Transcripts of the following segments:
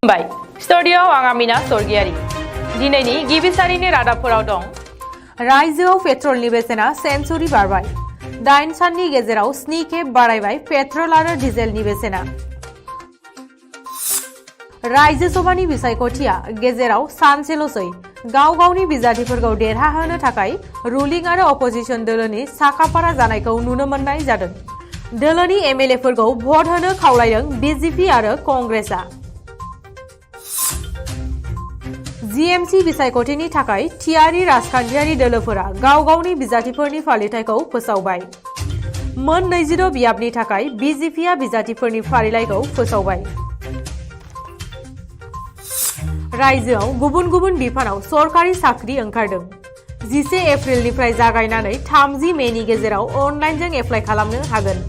Bye स्टुडियोआव आं आमिना सरगियारि दिनैनि गिबि सारिनि रादाबफोराव दं। रायजोआव पेट्रलनि बेसेना सेन्चुरि बारबाय। 8 साननि गेजेराव 7 खेब बारायबाय पेट्रल आरो डिजेलनि बेसेना। रायजो सभानि बिसायख'थिया गेजेराव सानसेल'सै गाव गावनि बिजाथिफोरखौ देरहाहोनो थाखाय रुलिं आरो अपोजिशन दोलोनि साखाफारा जानायखौ नुनो मोननाय जादों। दोलोनि एमएलएफोरखौ भट होनो खावलायदों बिजेपि आरो कंग्रेसआ। जीएमसी बिसायख'थिनि थाखाय थियारि राजखान्थियारि दोलोफोरा गाव गावनि बिजाथिफोरनि फालिथायखौ फोसावबाय। मोन 26 बियाबनि थाखाय बिजेपिआ बिजाथिफोरनि फारिलाइखौ फोसावबाय। रायजोआव गुबुन गुबुन बिफानाव सरकारि साख्रि ओंखारदों। 11 एप्रिलनिफ्राय जागायनानै 30 मेनि गेजेराव अनलाइनजों एप्लाइ खालामनो हागोन।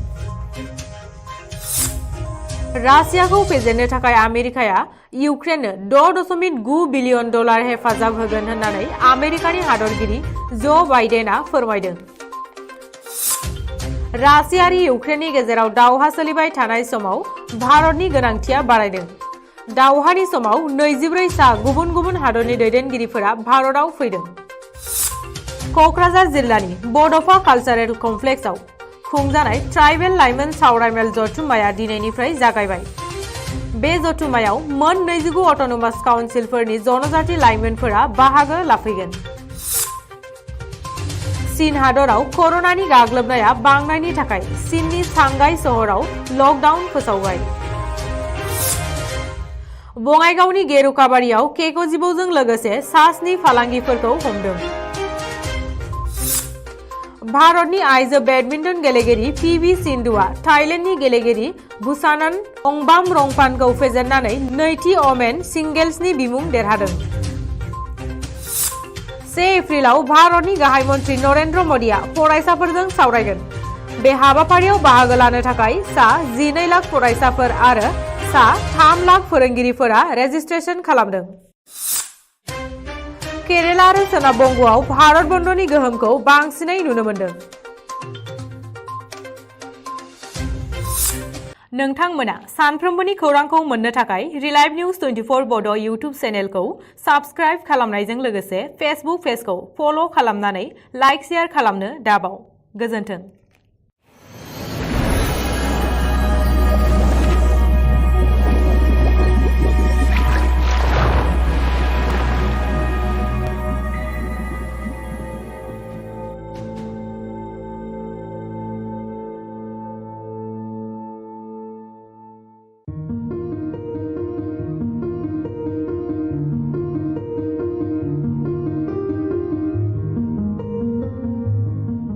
रासियाखौ फेजेननो थाखाय आमेरिकाया इउक्रेननो $6.9 बिलियन हेफाजाब होगोन होननानै आमेरिकानि हादरगिरि जो बाइडेनआ फोरमायदों। रासिया आरो इउक्रेननि गेजेराव दावहा सोलिबाय थानाय समाव भारतनि गोनांथिया बारायदों। दावहानि समाव 24 सा गुबुन गुबुन हादरनि दैदेनगिरिफोरा भारतआव फैदों। क'क्राझार जिल्लानि बड'फा कालचारेल कमप्लेक्सआव खुंजानाय ट्राइबेल लाइमोन सावरायमेल जथुम्माया दिनैनिफ्राय जागायबाय। बे जथुम्मायाव मोन 29 अट'नमास काउन्सिलफोरनि जनजाति लाइमोनफोरा बाहागो लाफैगोन। चीन हादराव कर'नानि गाग्लोबनाया बांनायनि थाखाय चीननि सांघाई सहराव लकडाउन फोसावबाय। बङाइगावनि गेरुकाबारियाव केक' जिबौजों लोगोसे सा-7 फालांगिफोरखौ हमदों। भारतनि आइजो बेडमिन्टन गेलेगिरि पीवी सिन्धुआ थाइलेन्डनि गेलेगिरि बुसानान अंबामरंपानखौ फेजेननानै नैथि ओमेन सिंगेल्सनि बिमुं देरहादों। 1 एप्रिलाव भारतनि गाहाय मन्त्रि नरेन्द्र मदिआ फरायसाफोरजों सावरायगोन। बे हाबाफारियाव बाहागो लानो थाखाय सा 12 लाख फरायसाफोर आरो सा 3 लाख फोरोंगिरिफोरा रेजिस्ट्रेशन खालामदों। केरेला आरो सोनाब बंग'आव भारत बन्द'नि गोहोमखौ बांसिनै नुनो मोन्दों। नोंथांमोना सानफ्रोमबोनि खौरांखौ मोननो थाखाय रिलाइभ निउज 24 बड' इउटुब चेनेलखौ साबस्क्राइब खालामनायजों लोगोसे फेसबुक पेजखौ फल' खालामनानै लाइक शेयार खालामनो दाबाव। गोजोन्थों।